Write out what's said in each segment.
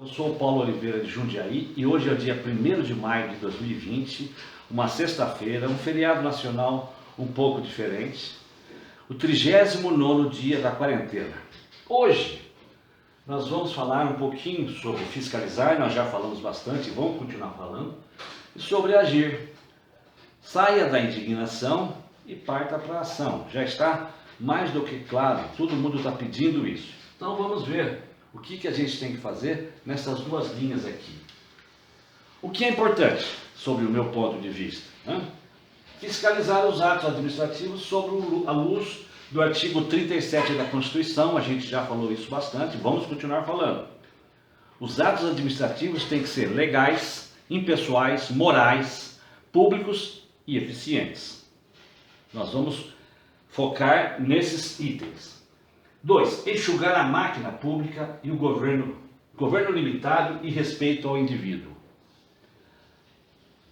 Eu sou o Paulo Oliveira de Jundiaí e hoje é o dia 1º de maio de 2020, uma sexta-feira, um feriado nacional um pouco diferente, o 39º dia da quarentena. Hoje nós vamos falar um pouquinho sobre fiscalizar, nós já falamos bastante e vamos continuar falando, e sobre agir. Saia da indignação e parta para a ação. Já está mais do que claro, todo mundo está pedindo isso. Então vamos ver o que a gente tem que fazer nessas duas linhas aqui. O que é importante, sobre o meu ponto de vista? Fiscalizar os atos administrativos sobre a luz do artigo 37 da Constituição, a gente já falou isso bastante, vamos continuar falando. Os atos administrativos têm que ser legais, impessoais, morais, públicos e eficientes. Nós vamos focar nesses itens. 2. Enxugar a máquina pública e o governo limitado e respeito ao indivíduo.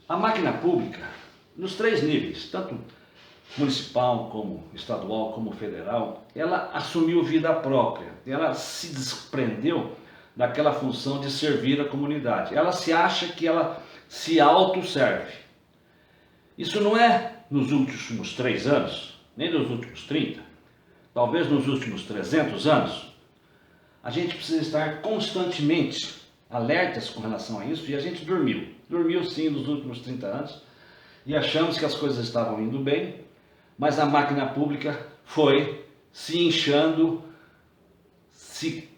A máquina pública, nos 3 níveis, tanto municipal, como estadual, como federal, ela assumiu vida própria, ela se desprendeu daquela função de servir a comunidade. Ela se acha que ela se autosserve. Isso não é nos últimos 3 anos, nem nos últimos 30, talvez nos últimos 300 anos. A gente precisa estar constantemente alertas com relação a isso, e a gente dormiu sim nos últimos 30 anos, e achamos que as coisas estavam indo bem, mas a máquina pública foi se inchando, se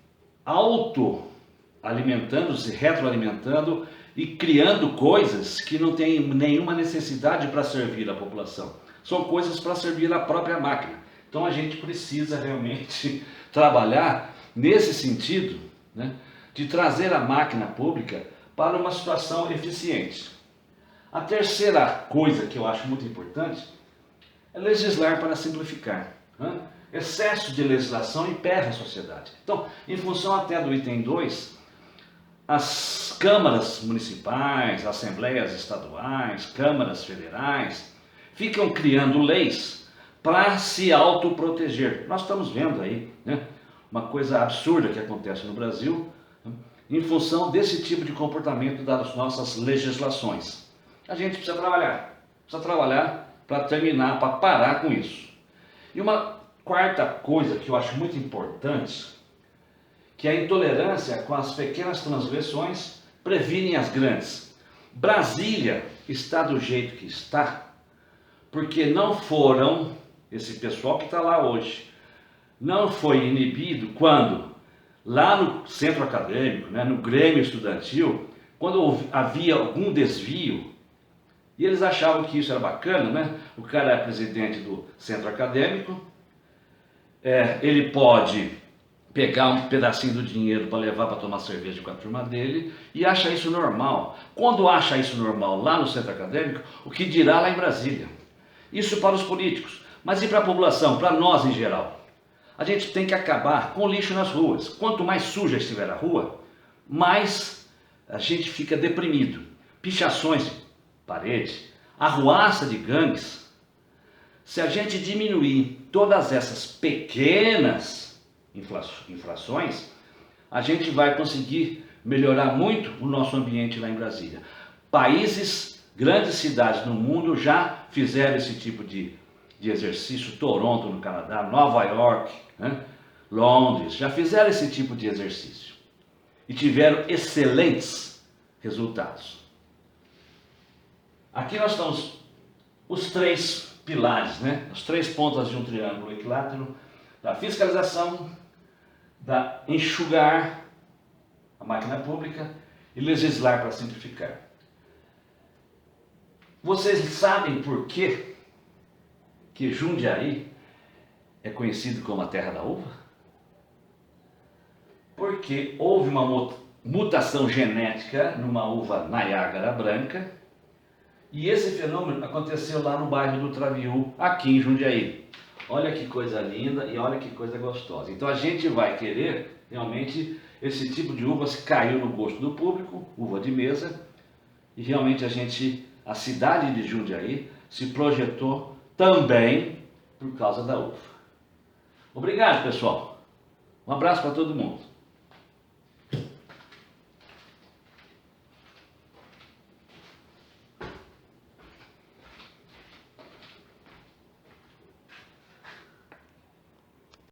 autoalimentando, se retroalimentando e criando coisas que não têm nenhuma necessidade para servir a população. São coisas para servir a própria máquina. Então a gente precisa realmente trabalhar nesse sentido, de trazer a máquina pública para uma situação eficiente. A terceira coisa que eu acho muito importante é legislar para simplificar. Excesso de legislação emperra a sociedade. Então, em função até do item 2, as câmaras municipais, assembleias estaduais, câmaras federais, ficam criando leis para se autoproteger. Nós estamos vendo aí, uma coisa absurda que acontece no Brasil, em função desse tipo de comportamento das nossas legislações. A gente precisa trabalhar para terminar, para parar com isso. E uma quarta coisa que eu acho muito importante, que é a intolerância com as pequenas transgressões previnem as grandes. Brasília está do jeito que está, porque não foram, esse pessoal que está lá hoje, não foi inibido quando, lá no centro acadêmico, no Grêmio Estudantil, quando havia algum desvio, e eles achavam que isso era bacana, o cara é presidente do centro acadêmico, ele pode pegar um pedacinho do dinheiro para levar para tomar cerveja com a turma dele e acha isso normal. Quando acha isso normal lá no centro acadêmico, o que dirá lá em Brasília? Isso para os políticos, mas e para a população, para nós em geral? A gente tem que acabar com o lixo nas ruas. Quanto mais suja estiver a rua, mais a gente fica deprimido. Pichações de parede, arruaça de gangues. Se a gente diminuir todas essas pequenas infrações, a gente vai conseguir melhorar muito o nosso ambiente lá em Brasília. Grandes cidades no mundo já fizeram esse tipo de exercício. Toronto no Canadá, Nova York, Londres, já fizeram esse tipo de exercício e tiveram excelentes resultados. Aqui nós estamos os 3 pilares, as 3 pontas de um triângulo equilátero, da fiscalização, da enxugar a máquina pública e legislar para simplificar. Vocês sabem por que Jundiaí é conhecido como a terra da uva? Porque houve uma mutação genética numa uva Niágara branca, e esse fenômeno aconteceu lá no bairro do Traviú, aqui em Jundiaí. Olha que coisa linda e olha que coisa gostosa. Então a gente vai querer realmente esse tipo de uvas que caiu no gosto do público, uva de mesa, e realmente a cidade de Jundiaí se projetou também por causa da uva. Obrigado, pessoal. Um abraço para todo mundo.